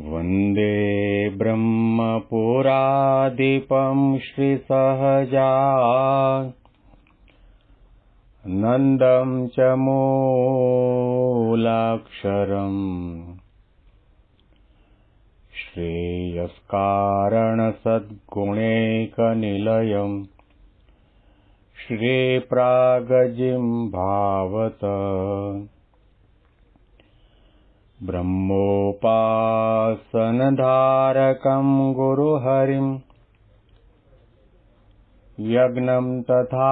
वन्दे ब्रह्मपुराधिपं श्रीसहजानन्दं च मूलाक्षरम् श्रेयस्कारणसद्गुणैकनिलयम् श्रीप्रागजिं भावत ब्रह्मोपासनधारकं गुरुहरिं यज्ञं तथा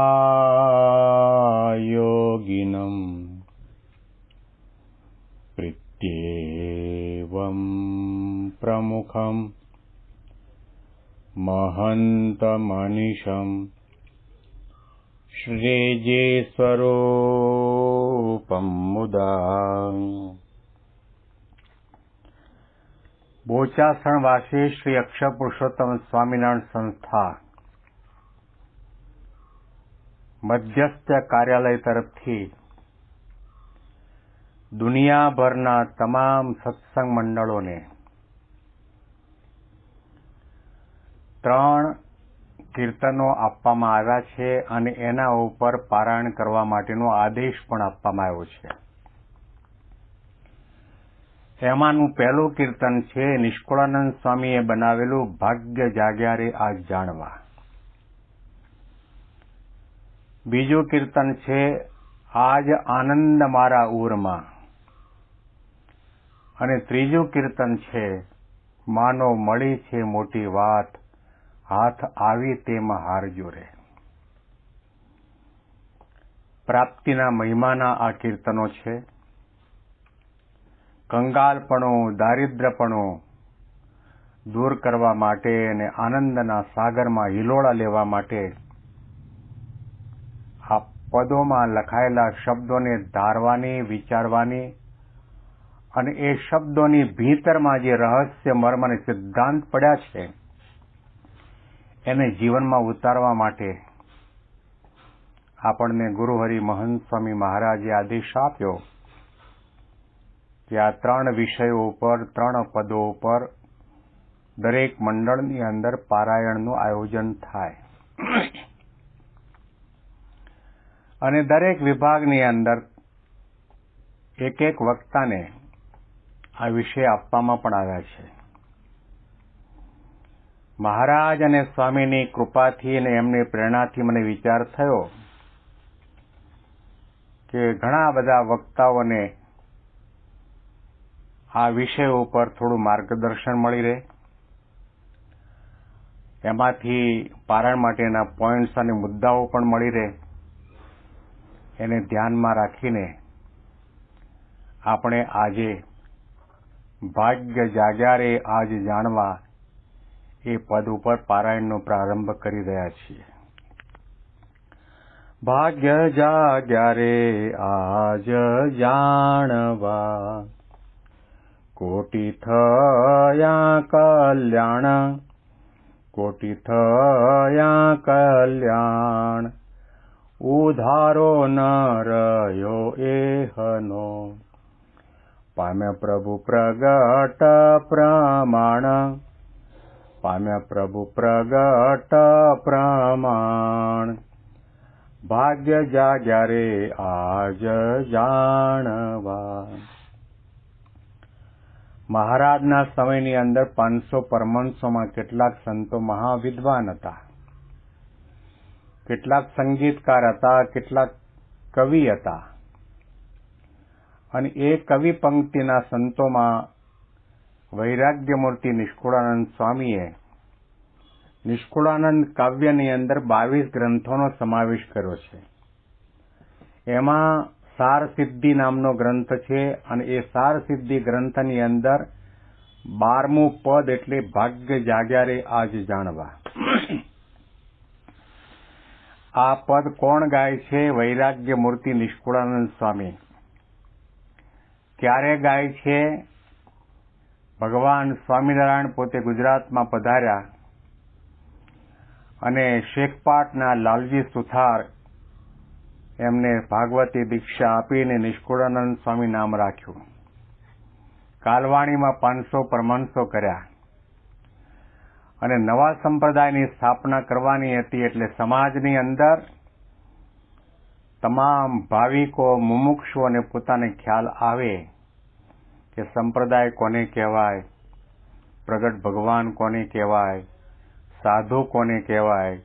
योगिनं प्रीत्येवं प्रमुखं महन्तमनिशं श्रीजीस्वरूपं मुदा। બોચાસણવાસી શ્રી અક્ષર પુરુષોત્તમ સ્વામિનારાયણ સંસ્થા મધ્યસ્થ કાર્યાલય તરફથી દુનિયાભરના તમામ સત્સંગ મંડળોને 3 કીર્તનો આપવામાં આવ્યા છે અને એના ઉપર પારાયણ કરવા માટેનો આદેશ પણ આપવામાં આવ્યો છે. એમાંનું પહેલું કીર્તન છે નિષ્કુળાનંદ સ્વામીએ બનાવેલું ભાગ્ય જાગ્યા રે આજ જાણવા. બીજું કીર્તન છે આજ આનંદ મારા ઉરમાં. અને ત્રીજું કીર્તન છે માનો મળી છે મોટી વાત હાથ આવી તેમાં હારજો રે. પ્રાપ્તિના મહિમાના આ કીર્તનો છે. કંગાલપણું દારિદ્રપણું દૂર કરવા માટે અને આનંદના સાગરમાં હિલોળા લેવા માટે આ પદોમાં લખાયેલા શબ્દોને ધારવાની, વિચારવાની અને એ શબ્દોની ભીતરમાં જે રહસ્ય મર્મ અને સિદ્ધાંત પડ્યા છે એને જીવનમાં ઉતારવા માટે આપણને ગુરુહરિ મહંત સ્વામી મહારાજે આદેશ આપ્યો કે આ 3 વિષયો ઉપર 3 પદો ઉપર દરેક મંડળની અંદર પારાયણનું આયોજન થાય અને દરેક વિભાગની અંદર એક વક્તાને આ વિષય આપવામાં પણ આવ્યા છે. મહારાજ અને સ્વામીની કૃપાથી અને એમની પ્રેરણાથી મને વિચાર થયો કે ઘણા બધા વક્તાઓને આ વિષય ઉપર થોડું માર્ગદર્શન મળી રહે, એમાંથી પારાયણ માટેના પોઈન્ટ્સ અને મુદ્દાઓ પણ મળી રહે. એને ધ્યાનમાં રાખીને આપણે આજે ભાગ્ય જાગ્યા રે આજ જાણવા એ પદ ઉપર પારાયણનો પ્રારંભ કરી રહ્યા છીએ. ભાગ્ય જાગ્યા રે આજ જાણવા કોટી થયા કલ્યાણ, કોટી થયા કલ્યાણ ઉધારો ન રહ્યો એહનો. પામ્યા પ્રભુ પ્રગટ પ્રમાણ, પામ્યા પ્રભુ પ્રગટ પ્રમાણ ભાગ્ય જાગ્યા રે આજ જાણવા. મહારાજના સમયની અંદર 500 પરમહંસોમાં કેટલાક સંતો મહાવિદ્વાન હતા, કેટલાક સંગીતકાર હતા, કેટલાક કવિ હતા. અને એ કવિ પંક્તિના સંતોમાં વૈરાગ્યમૂર્તિ નિષ્કુળાનંદ સ્વામીએ નિષ્કુળાનંદ કાવ્યની અંદર 22 ગ્રંથોનો સમાવેશ કર્યો છે. એમાં સાર સિદ્ધિ નામનો ગ્રંથ છે અને એ સાર સિદ્ધિ ગ્રંથની અંદર 12મું પદ એટલે ભાગ્ય જાગ્યા રે આજ જાણવા. આ પદ કોણ ગાય છે? વૈરાગ્ય મૂર્તિ નિષ્કુળાનંદ સ્વામી. ક્યારે ગાય છે? ભગવાન સ્વામિનારાયણ પોતે ગુજરાતમાં પધાર્યા અને શેખપાટના લાલજી સુથાર એમને ભાગવતી દીક્ષા આપીને નિષ્કુળાનંદ સ્વામી નામ રાખ્યું. કાલવાણીમાં 500 પરમહંસો કર્યા અને નવા સંપ્રદાયની સ્થાપના કરવાની હતી. એટલે સમાજની અંદર તમામ ભાવિકો મુમુક્ષુઓને પોતાને ખ્યાલ આવે કે સંપ્રદાય કોને કહેવાય, પ્રગટ ભગવાન કોને કહેવાય, સાધુ કોને કહેવાય,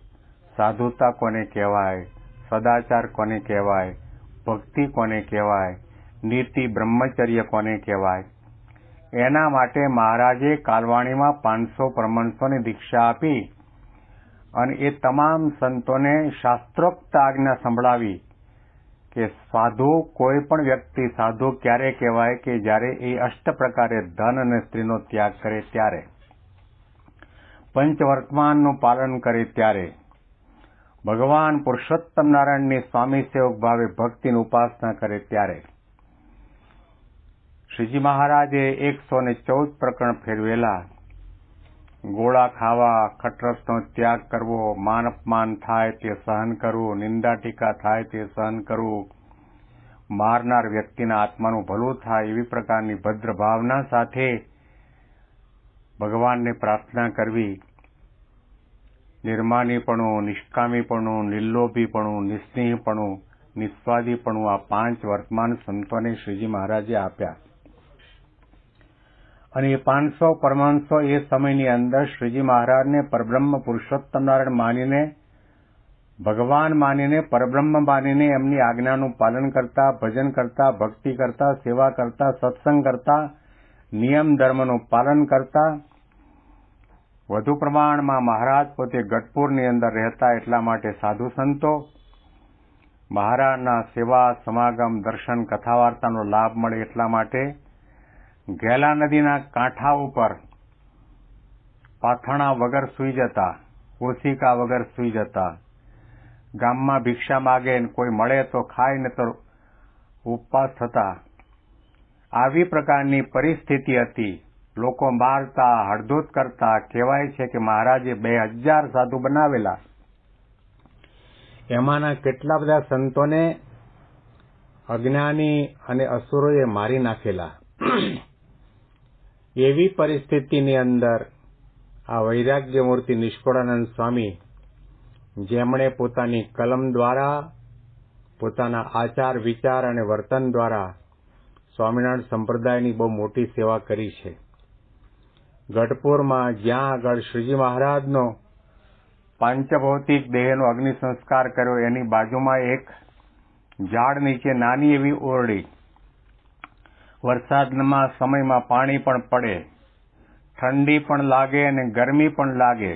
સાધુતા કોને કહેવાય, સદાચાર કોને કહેવાય, ભક્તિ કોને કહેવાય, નીતિ બ્રહ્મચર્ય કોને કહેવાય. એના માટે મહારાજે કાલવાણીમાં 500 પરમહંસોની દીક્ષા આપી અને એ તમામ સંતોને શાસ્ત્રોક્ત આજ્ઞા સંભળાવી કે સાધુ કોઈ પણ વ્યક્તિ સાધુ ક્યારે કહેવાય કે જ્યારે એ અષ્ટ પ્રકારે ધન અને સ્ત્રીનો ત્યાગ કરે ત્યારે, પંચવર્તમાનનું પાલન કરે ત્યારે, ભગવાન પુરુષોત્તમ નારાયણની સ્વામી સેવક ભાવે ભક્તિની ઉપાસના કરે ત્યારે. શ્રીજી મહારાજે 114 પ્રકરણ ફેરવેલા. ગોળા ખાવા, ખટરસનો ત્યાગ કરવો, માન અપમાન થાય તે સહન કરવું, નિંદા ટીકા થાય તે સહન કરવું, મારનાર વ્યક્તિના આત્માનું ભલું થાય એવી પ્રકારની ભદ્ર ભાવના સાથે ભગવાનને પ્રાર્થના કરવી. નિર્માનીપણું, નિષ્કામીપણું, નિર્લોભીપણું, નિસ્નેહીપણું, નિસ્વાદીપણું આ 5 વર્તમાન સંતોને શ્રીજી મહારાજે આપ્યા. અને એ 500 પરમહંસો એ સમયની અંદર શ્રીજી મહારાજને પરબ્રહ્મ પુરુષોત્તમ નારાયણ માનીને, ભગવાન માનીને, પરબ્રહ્મ માનીને એમની આજ્ઞાનું પાલન કરતા, ભજન કરતા, ભક્તિ કરતા, સેવા કરતા, સત્સંગ કરતા, નિયમ ધર્મનું પાલન કરતા. વધુ પ્રમાણમાં મહારાજ પોતે ગઢપુરની અંદર રહેતા એટલા માટે સાધુ સંતો મહારાજના સેવા, સમાગમ, દર્શન, કથા વાર્તાનો લાભ મળે એટલા માટે ઘેલા નદીના કાંઠા ઉપર પાથરણા વગર સૂઈ જતા, ઓશિકા વગર સૂઈ જતા. ગામમાં ભિક્ષા માગે કોઈ મળે તો ખાય ને તો ઉપવાસ થતા. આવી પ્રકારની પરિસ્થિતિ હતી. લોકો મારતા, હળધૂત કરતા. કહેવાય છે કે મહારાજે 2000 સાધુ બનાવેલા. એમાંના કેટલા બધા સંતોને અજ્ઞાની અને અસુરોએ મારી નાખેલા. એવી પરિસ્થિતિની અંદર આ વૈરાગ્ય મૂર્તિ નિષ્કુળાનંદ સ્વામી, જેમણે પોતાની કલમ દ્વારા, પોતાના આચાર વિચાર અને વર્તન દ્વારા સ્વામિનારાયણ સંપ્રદાયની બહુ મોટી સેવા કરી છે. ગઢપુરમાં જ્યાં આગળ શ્રીજી મહારાજનો પાંચભૌતિક દેહનો અગ્નિ સંસ્કાર કર્યો એની બાજુમાં એક ઝાડ નીચે નાની એવી ઓરડી. વરસાદના સમયમાં પાણી પણ પડે, ઠંડી પણ લાગે અને ગરમી પણ લાગે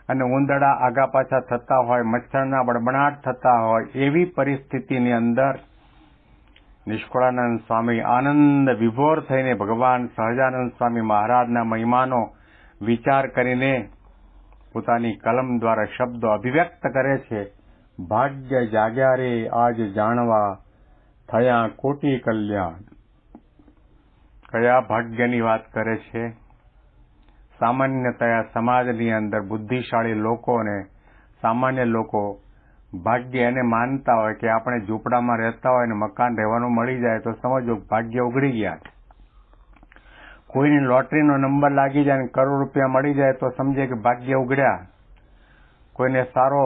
અને ઉંદરડા આગા પાછા થતા હોય, મચ્છરના બડબડાટ થતા હોય, એવી પરિસ્થિતિની અંદર નિષ્કુળાનંદ સ્વામી આનંદ વિભોર થઈને ભગવાન સહજાનંદ સ્વામી મહારાજના મહિમાનો વિચાર કરીને પોતાની કલમ દ્વારા શબ્દો અભિવ્યક્ત કરે છે. ભાગ્ય જાગ્યા રે આજ જાણવા, થયા કોટી કલ્યાણ. કયા ભાગ્યની વાત કરે છે? સામાન્યતયા સમાજની અંદર બુદ્ધિશાળી લોકો અને સામાન્ય લોકો ભાગ્ય એને માનતા હોય કે આપણે ઝૂંપડામાં રહેતા હોય ને મકાન રહેવાનું મળી જાય તો સમજો ભાગ્ય ઉઘડી ગયા. કોઈની લોટરીનો નંબર લાગી જાય ને કરોડ રૂપિયા મળી જાય તો સમજે કે ભાગ્ય ઉઘડ્યા. કોઈને સારો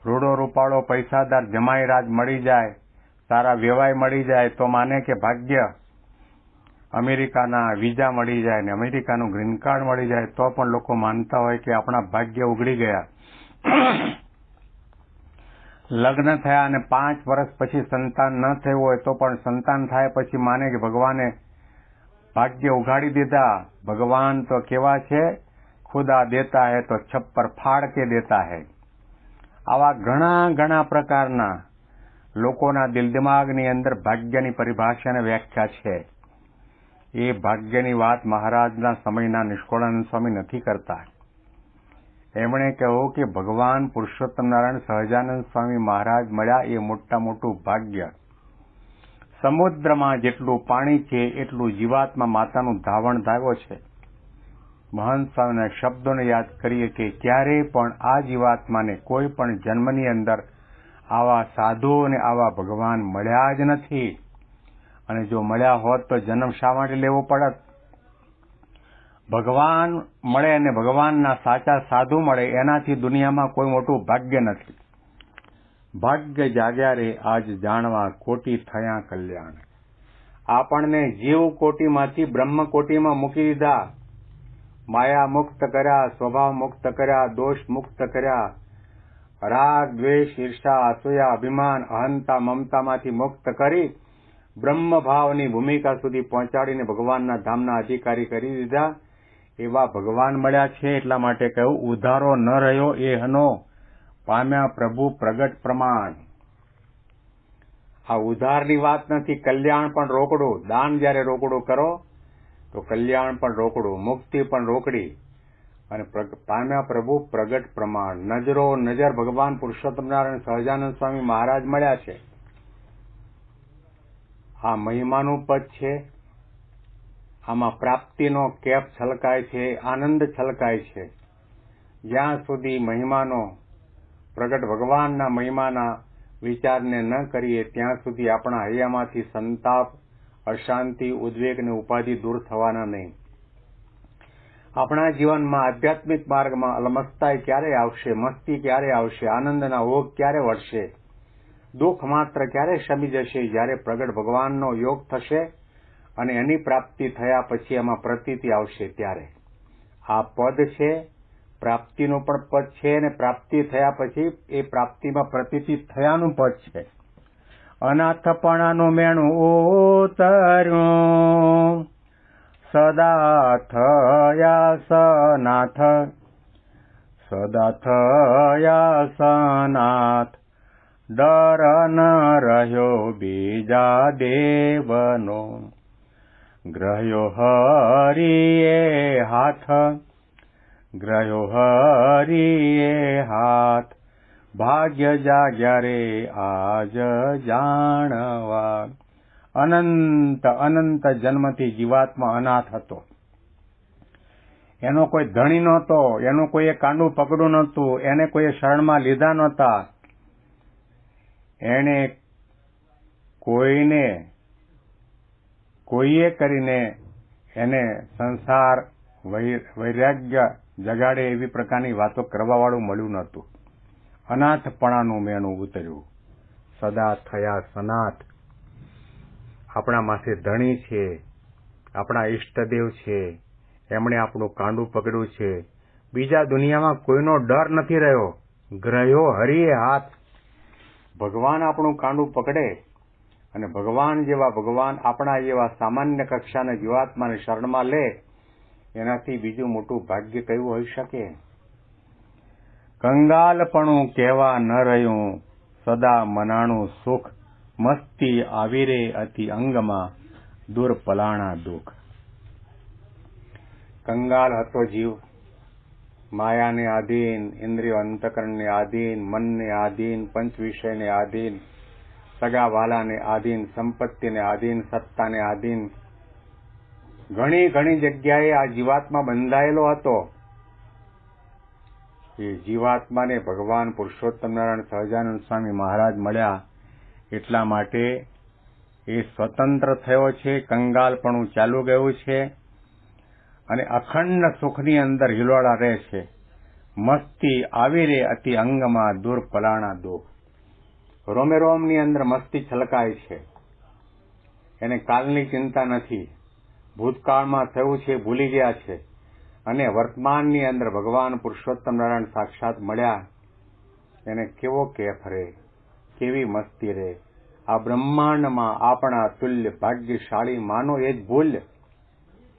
રૂડો રૂપાળો પૈસાદાર જમાઈ રાજ મળી જાય, સારા વેવાય મળી જાય તો માને કે ભાગ્ય. અમેરિકાના વિઝા મળી જાય ને અમેરિકાનું ગ્રીન કાર્ડ મળી જાય તો પણ લોકો માનતા હોય કે આપણા ભાગ્ય ઉઘડી ગયા. લગ્ન થયા અને 5 વર્ષ પછી સંતાન ન થયું હોય તો પણ સંતાન થાય પછી માને કે ભગવાને ભાગ્ય ઉઘાડી દીધા. ભગવાન તો કેવા છે, ખુદા દેતા હૈ તો છપ્પર ફાડ કે દેતા હૈ. આવા ઘણા ઘણા પ્રકારના લોકોના દિલ દિમાગની અંદર ભાગ્યની પરિભાષા અને વ્યાખ્યા છે. એ ભાગ્યની વાત મહારાજના સમયના નિષ્કુળાનંદ સ્વામી નથી કરતા. એમણે કહ્યું કે ભગવાન પુરુષોત્તમ નારાયણ સહજાનંદ સ્વામી મહારાજ મળ્યા એ મોટું ભાગ્ય. સમુદ્રમાં જેટલું પાણી છે એટલું જીવાત્મા માતાનું ધાવણ ધાવ્યો છે. મહંત સ્વામીના શબ્દોને યાદ કરીએ કે ક્યારેય પણ આ જીવાત્માને કોઈ પણ જન્મની અંદર આવા સાધુ અને આવા ભગવાન મળ્યા જ નથી. અને જો મળ્યા હોત તો જન્મ શા માટે લેવો પડત? ભગવાન મળે અને ભગવાનના સાચા સાધુ મળે એનાથી દુનિયામાં કોઈ મોટું ભાગ્ય નથી. ભાગ્ય જાગ્યા રે આજ જાણવા કોટી થયા કલ્યાણ. આપણને જીવ કોટીમાંથી બ્રહ્મ કોટીમાં મૂકી દીધા. માયા મુક્ત કર્યા, સ્વભાવ મુક્ત કર્યા, દોષ મુક્ત કર્યા, રાગ દ્વેષ ઈર્ષા અસૂયા અભિમાન અહંતા મમતામાંથી મુક્ત કરી બ્રહ્મ ભાવની ભૂમિકા સુધી પહોંચાડીને ભગવાનના ધામના અધિકારી કરી દીધા. એવા ભગવાન મળ્યા છે એટલા માટે કહ્યું ઉધારો ન રહ્યો એ હનો પામ્યા પ્રભુ પ્રગટ પ્રમાણ. આ ઉધારની વાત નથી, કલ્યાણ પણ રોકડું. દાન જયારે રોકડું કરો તો કલ્યાણ પણ રોકડું, મુક્તિ પણ રોકડી. અને પામ્યા પ્રભુ પ્રગટ પ્રમાણ. નજરો નજર ભગવાન પુરુષોત્તમ નારાયણ સહજાનંદ સ્વામી મહારાજ મળ્યા છે. આ મહિમાનું પદ છે. આમાં પ્રાપ્તિનો કેપ છલકાય છે, આનંદ છલકાય છે. જ્યાં સુધી મહિમાનો પ્રગટ ભગવાનના મહિમાના વિચારને ન કરીએ ત્યાં સુધી આપણા હૈયામાંથી સંતાપ, અશાંતિ, ઉદ્વેગ અને ઉપાધિ દૂર થવાના નહીં. આપણા જીવનમાં આધ્યાત્મિક માર્ગમાં અલમસ્તાઈ ક્યારે આવશે, મસ્તી ક્યારે આવશે, આનંદના ઓઘ ક્યારે વળશે, દુઃખ માત્ર ક્યારે શમી જશે? જ્યારે પ્રગટ ભગવાનનો યોગ થશે અને એની પ્રાપ્તિ થયા પછી એમાં પ્રતીતિ આવશે ત્યારે. આ પદ છે, પ્રાપ્તિનું પણ પદ છે, અને પ્રાપ્તિ થયા પછી એ પ્રાપ્તિમાં પ્રતીતિ થયાનું પદ છે. અનાથપણાનું મેણું ઉતર્યું સદા થયા સનાથ, સદા થયા સનાથ, ડર ન રહ્યો બીજા દેવનો, ગ્રહ્યો હરિએ હાથ, ગ્રહ્યો હરિએ હાથ, ભાગ્ય જાગ્યા રે આજ જાણવા. અનંત અનંત જન્મથી જીવાત્મા અનાથ હતો. એનો કોઈ ધણી નહોતો, એનું કોઈએ કાંડું પકડ્યું નહોતું, એને કોઈએ શરણમાં લીધા નહોતા. એને કોઈએ કરીને એને સંસાર વૈરાગ્ય જગાડે એવી પ્રકારની વાતો કરવાવાળું મળ્યું નહોતું. અનાથપણાનું મેણું ઉતર્યું, સદા થયા સનાથ. આપણા માથે ધણી છે, આપણા ઈષ્ટદેવ છે, એમણે આપણું કાંડું પકડ્યું છે. બીજા દુનિયામાં કોઈનો ડર નથી રહ્યો. ગ્રહ્યો હરિએ હાથ. ભગવાન આપણું કાંડું પકડે અને ભગવાન જેવા ભગવાન આપણા જેવા સામાન્ય કક્ષાના જીવાત્માને શરણમાં લે, એનાથી બીજું મોટું ભાગ્ય કયું હોઈ શકે? કંગાલપણું કહેવા ન રહ્યું સદા મનાણું સુખ, મસ્તી આવી રે અતિ અંગમાં, દૂર પલાણા દુઃખ. કંગાલ હતો જીવ, માયાને આધીન, ઇન્દ્રિયો અંતકરણને આધીન, મનને આધીન, પંચ વિષયને આધીન, સગા વાલાને આધીન, સંપત્તિને આધીન, સત્તાને આધીન. ઘણી ઘણી જગ્યાએ આ જીવાત્મા બંધાયેલો હતો. એ જીવાત્માને ભગવાન પુરુષોત્તમ નારાયણ સહજાનંદ સ્વામી મહારાજ મળ્યા એટલા માટે એ સ્વતંત્ર થયો છે. કંગાલપણું ચાલુ ગયું છે અને અખંડ સુખની અંદર હિલોળા રહે છે. મસ્તી આવી રે અતિ અંગમાં, દૂર પલાણા દુઃખ. રોમે રોમની અંદર મસ્તી છલકાય છે. એને કાલની ચિંતા નથી. ભૂતકાળમાં થયું છે ભૂલી ગયા છે અને વર્તમાનની અંદર ભગવાન પુરુષોત્તમ નારાયણ સાક્ષાત મળ્યા. એને કેવો કેફ રહે, કેવી મસ્તી રહે. આ બ્રહ્માંડમાં આપણા તુલ્ય ભાગ્યશાળી માનો એ જ ભૂલ.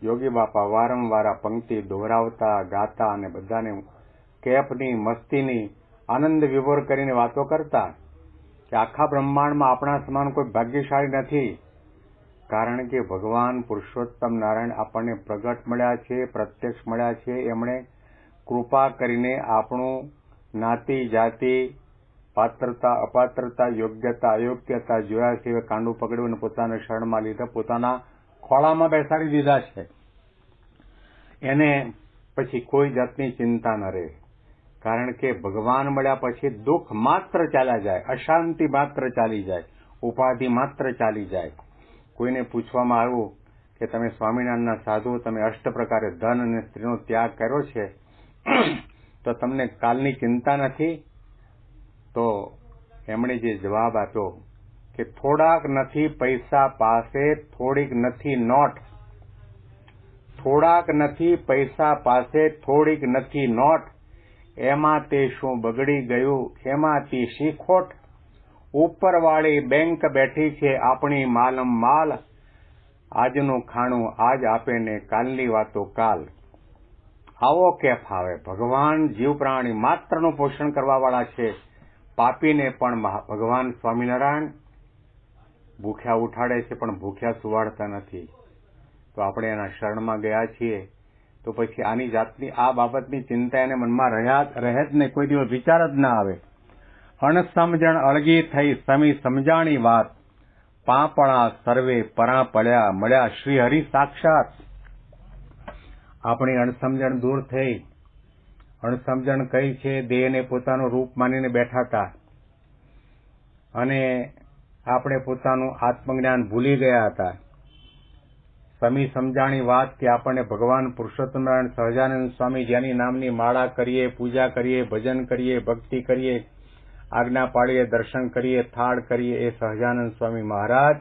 યોગી બાપા વારંવાર આ પંક્તિ દોહરાવતા, ગાતા અને બધાને કેફની, મસ્તીની, આનંદ વિભોર કરીને વાતો કરતા કે આખા બ્રહ્માંડમાં આપણા સમાન કોઈ ભાગ્યશાળી નથી. કારણ કે ભગવાન પુરુષોત્તમ નારાયણ આપણને પ્રગટ મળ્યા છે, પ્રત્યક્ષ મળ્યા છે. એમણે કૃપા કરીને આપણું જ્ઞાતિ, જાતિ, પાત્રતા, અપાત્રતા, યોગ્યતા, અયોગ્યતા જોયા છે. કાંડું પકડ્યું અને પોતાના શરણમાં લીધા, પોતાના ખોળામાં બેસાડી દીધા છે. એને પછી કોઈ જાતની ચિંતા ન રહે. કારણ કે ભગવાન મળ્યા પછી દુઃખ માત્ર ચાલ્યા જાય, અશાંતિ માત્ર ચાલી જાય, ઉપાધિ માત્ર ચાલી જાય. કોઈને પૂછવામાં આવ્યું કે તમે સ્વામિનારાયણના સાધુ, તમે 8 પ્રકારે ધન અને સ્ત્રીનો ત્યાગ કર્યો છે, તો તમને કાલની ચિંતા નથી? તો એમણે જે જવાબ આપ્યો કે થોડાક નથી પૈસા પાસે, થોડીક નથી નોટ. થોડાક નથી પૈસા પાસે, થોડીક નથી નોટ. એમાં તે શું બગડી ગયું, એમાંથી શી ખોટ? ઉપરવાળી બેંક બેઠી છે આપણી માલમ માલ, આજનું ખાણું આજ આપે ને કાલની વાતો કાલ. આવો કેફ આવે. ભગવાન જીવ પ્રાણી માત્રનું પોષણ કરવાવાળા છે. પાપીને પણ ભગવાન સ્વામિનારાયણ ભૂખ્યા ઉઠાડે છે, પણ ભૂખ્યા સુવાડતા નથી. તો આપણે એના શરણમાં ગયા છીએ, તો પછી આની જાતની આ બાબતની ચિંતા એને મનમાં રહે જ નહીં, કોઈ દિવસ વિચાર જ ના આવે. અણસમજણ અળગી થઈ સમી સમજાણી વાત, પાંપણા સર્વે પરા પડ્યા મળ્યા શ્રી હરિ સાક્ષાત. આપણી અણસમજણ દૂર થઈ. અણસમજણ કઈ છે? દેહને પોતાનું રૂપ માનીને બેઠા હતા અને આપણે પોતાનું આત્મજ્ઞાન ભૂલી ગયા હતા. સમી સમજાણી વાત કે આપણને ભગવાન પુરુષોત્તમ નારાયણ સહજાનંદ સ્વામી જેની નામની માળા કરીએ, પૂજા કરીએ, ભજન કરીએ, ભક્તિ કરીએ, આજ્ઞા પાડીએ, દર્શન કરીએ, થાળ કરીએ, એ સહજાનંદ સ્વામી મહારાજ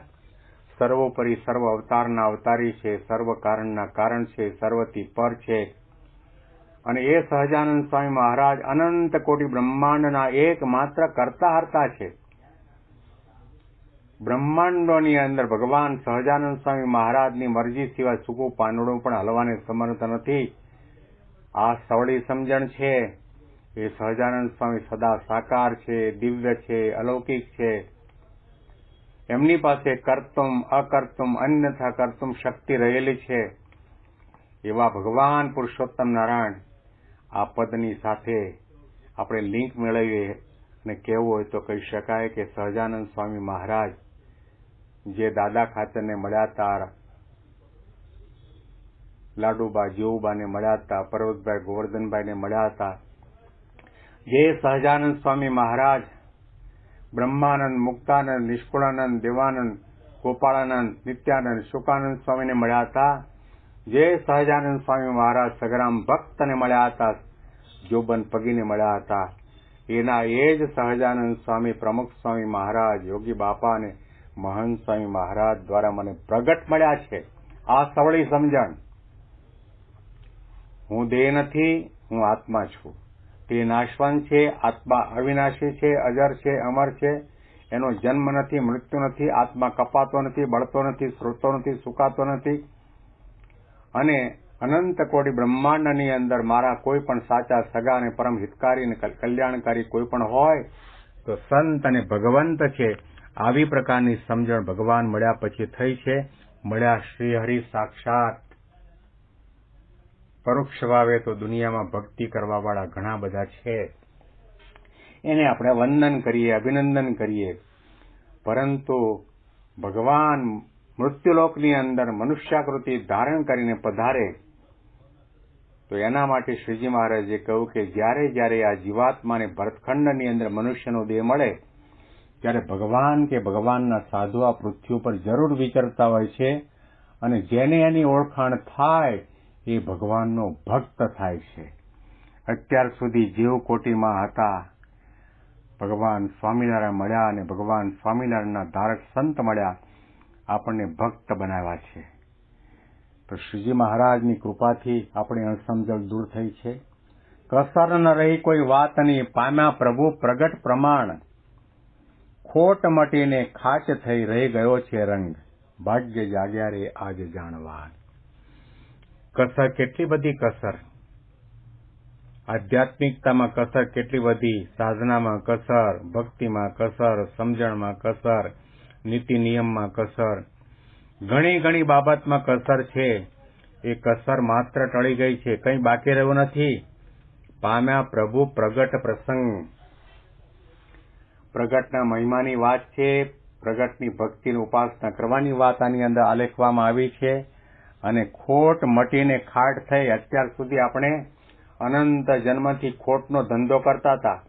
સર્વોપરી સર્વ અવતારના અવતારી છે, સર્વ કારણના કારણ છે, સર્વથી પર છે. અને એ સહજાનંદ સ્વામી મહારાજ અનંત કોટી બ્રહ્માંડના એકમાત્ર કર્તા હર્તા છે. બ્રહ્માંડોની અંદર ભગવાન સહજાનંદ સ્વામી મહારાજની મરજી સિવાય સૂકું પાંદડું પણ હલવાને સમર્થ નથી. આ સવળી સમજણ છે. એ સહજાનંદ સ્વામી સદા સાકાર છે, દિવ્ય છે, અલૌકિક છે. એમની પાસે કર્તુમ અકર્તુમ અન્યથા કર્તુમ શક્તિ રહેલી છે. એવા ભગવાન પુરુષોત્તમ નારાયણ આ પદની સાથે આપણે લિંક મેળવીએ અને કહેવું હોય તો કહી શકાય કે સહજાનંદ સ્વામી મહારાજ જે દાદા ખાચરને મળ્યા હતા, લાડુબા જીવુબાને મળ્યા હતા, પર્વતભાઈ ગોવર્ધનભાઈને મળ્યા હતા, જે સહજાનંદ સ્વામી મહારાજ બ્રહ્માનંદ, મુક્તાનંદ, નિષ્કુળાનંદ, દેવાનંદ, ગોપાળાનંદ, નિત્યાનંદ, શુકાનંદ સ્વામીને મળ્યા હતા, જે સહજાનંદ સ્વામી મહારાજ સગરામ ભક્તને મળ્યા હતા, જોબન પગીને મળ્યા હતા, એના એ જ સહજાનંદ સ્વામી પ્રમુખ સ્વામી મહારાજ, યોગી બાપા અને મહંત સ્વામી મહારાજ દ્વારા મને પ્રગટ મળ્યા છે. આ સવળી સમજણ. હું દેહ નથી, હું આત્મા છું. તે નાશવાન છે, આત્મા અવિનાશી છે, અજર છે, અમર છે. એનો જન્મ નથી, મૃત્યુ નથી. આત્મા કપાતો નથી, બળતો નથી, શ્રોતો નથી, સુકાતો નથી. અને અનંત કોટી બ્રહ્માંડની અંદર મારા કોઈ પણ સાચા સગા અને પરમ હિતકારી અને કલ્યાણકારી કોઈ પણ હોય તો સંત અને ભગવંત છે. આવી પ્રકારની સમજણ ભગવાન મળ્યા પછી થઈ છે. મળ્યા શ્રી હરિ સાક્ષાત. પરોક્ષ ભાવે તો દુનિયામાં ભક્તિ કરવાવાળા ઘણા બધા છે, એને આપણે વંદન કરીએ, અભિનંદન કરીએ. પરંતુ ભગવાન મૃત્યુલોકની અંદર મનુષ્યાકૃતિ ધારણ કરીને પધારે તો એના માટે શ્રીજી મહારાજે કહ્યું કે જ્યારે જ્યારે આ જીવાત્માને ભરતખંડની અંદર મનુષ્યનો દેહ મળે ત્યારે ભગવાન કે ભગવાનના સાધુ આ પૃથ્વી ઉપર જરૂર વિચરતા હોય છે અને જેને એની ઓળખાણ થાય એ ભગવાનનો ભક્ત થાય છે. અત્યાર સુધી જીવ કોટીમાં હતા, ભગવાન સ્વામિનારાયણ મળ્યા અને ભગવાન સ્વામિનારાયણના ધારક સંત મળ્યા, આપણને ભક્ત બનાવ્યા છે. તો શ્રીજી મહારાજની કૃપાથી આપણી અણસમજણ દૂર થઈ છે. કસર ન રહી કોઈ વાતની, પામ્યા પ્રભુ પ્રગટ પ્રમાણ. ખોટ મટીને ખાચ થઈ રહી ગયો છે રંગ, ભાગ્ય જાગ્યા રે આજ જાણવા. કસર કેટલી બધી કસર, આધ્યાત્મિકતામાં કસર કેટલી બધી, સાધનામાં કસર, ભક્તિમાં કસર, સમજણમાં કસર, નીતિ નિયમમાં કસર, ઘણી ઘણી બાબતમાં કસર છે. એ કસર માત્ર ટળી ગઈ છે, કંઈ બાકી રહ્યું નથી. પામ્યા પ્રભુ પ્રગટ પ્રસંગ. પ્રગટના મહિમાની વાત છે, પ્રગટની ભક્તિની ઉપાસના કરવાની વાત આની અંદર આલેખવામાં આવી છે. અને ખોટ મટીને ખાટ થઈ. અત્યાર સુધી આપણે અનંત જન્મથી ખોટનો ધંધો કરતા હતા.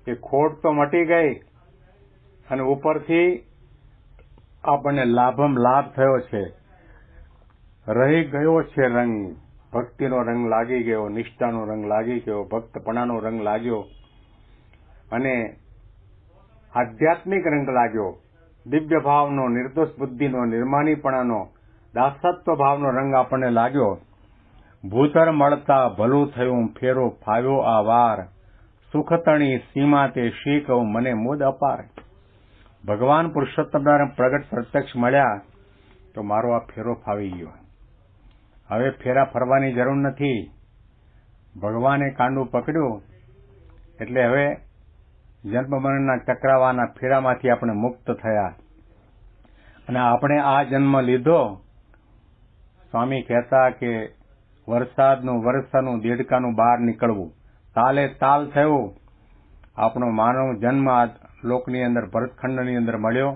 એ ખોટ તો મટી ગઈ અને ઉપરથી આપણને લાભમ લાભ થયો છે, રહી ગયો છે રંગ, ભક્તિનો રંગ લાગી ગયો, નિષ્ઠાનો રંગ લાગી ગયો, ભક્તપણાનો રંગ લાગ્યો અને આધ્યાત્મિક રંગ લાગ્યો, દિવ્ય ભાવનો, નિર્દોષ બુદ્ધિનો, નિર્માનીપણાનો, દાસત્વ ભાવનો રંગ આપણને લાગ્યો. ભૂતર મળતા ભલું થયું, ફેરો ફાવ્યો આ વાર, સુખતણી સીમા તે શી કહું, મને મોદ અપાર. ભગવાન પુરુષોત્તમ પ્રગટ પ્રત્યક્ષ મળ્યા તો મારો આ ફેરો ફાવી ગયો. હવે ફેરા ફરવાની જરૂર નથી. ભગવાને કાંડું પકડ્યું એટલે હવે જન્મ મરણના ચક્રાવાના ફેરામાંથી આપણે મુક્ત થયા અને આપણે આ જન્મ લીધો. સ્વામી કહેતા કે વરસાદનું વર્ષાનું દેડકાનું બહાર નીકળવું, તાલે તાલ થયું. આપણો માનવ જન્મ આ લોકની અંદર ભરતખંડની અંદર મળ્યો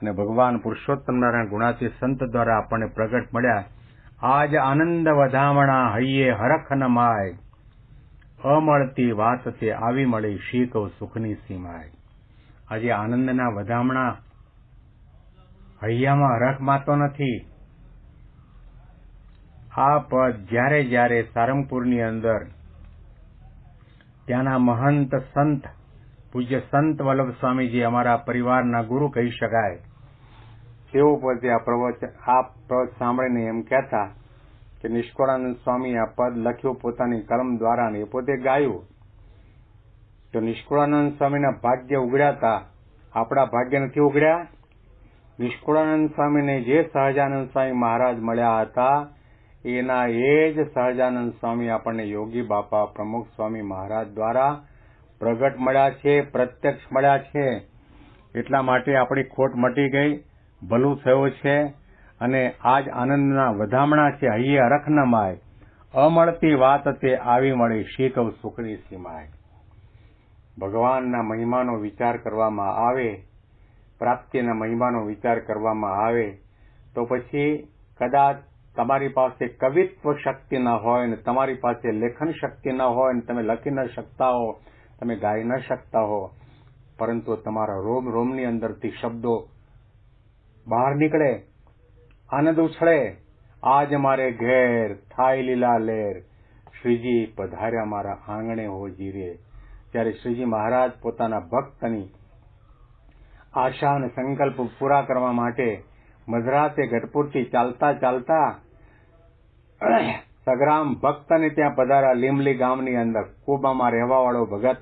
અને ભગવાન પુરુષોત્તમ નારાયણ ગુણાતી સંત દ્વારા આપણને પ્રગટ મળ્યા. આજ આનંદ વધામણા હૈયે હરખ ન માય, અમળતી વાત તે આવી મળી, શી કહું સુખની સીમાય. આજે આનંદના વધામણા હૈયામાં હરખ માતો નથી. આ પદ જ્યારે જ્યારે સારંગપુરની અંદર ત્યાંના મહંત સંત પૂજ્ય સંત વલ્લભ સ્વામીજી અમારા પરિવારના ગુરુ કહી શકાય, તેઓ પોતે આ પ્રવચન સાંભળીને એમ કહેતા કે નિષ્કુળાનંદ સ્વામી આ પદ લખ્યું પોતાની કલમ દ્વારા ને એ પોતે ગાયું. તો નિષ્કુળાનંદ સ્વામીના ભાગ્ય ઉગડ્યા હતા, આપણા ભાગ્ય નથી ઉગડ્યા. નિષ્કુળાનંદ સ્વામીને જે સહજાનંદ સ્વામી મહારાજ મળ્યા હતા એના એ જ સહજાનંદ સ્વામી આપણને યોગી બાપા પ્રમુખ સ્વામી મહારાજ દ્વારા પ્રગટ મળ્યા છે, પ્રત્યક્ષ મળ્યા છે. એટલા માટે આપણી ખોટ મટી ગઈ, ભલું થયું છે અને આજ આનંદના વધામણા છે. હૈયે હરખ ન માય, અમળતી વાત તે આવી મળી, શી કહું સુખની સીમાય. ભગવાનના મહિમાનો વિચાર કરવામાં આવે, પ્રાપ્તિના મહિમાનો વિચાર કરવામાં આવે તો પછી કદાચ તમારી પાસે કવિત્વ શક્તિ ન હોય ને તમારી પાસે લેખન શક્તિ ન હોય ને તમે લખી ન શકતા હો, તમે ગાઈ ન શકતા હો, પરંતુ તમારા રોમ રોમની અંદરથી શબ્દો બહાર નીકળે, આનંદ ઉછળે. આજ મારે ઘેર થાય લીલા લેર, શ્રીજી પધાર્યા મારા આંગણે હો જીરે. ત્યારે શ્રીજી મહારાજ પોતાના ભક્તની આશા અને સંકલ્પ પૂરા કરવા માટે મધરાતે ગઢપુરથી ચાલતા ચાલતા સગ્રામ ભક્તને ત્યાં પધાર્યા. લીમલી ગામની અંદર કુબામાં રહેવાવાળો ભગત.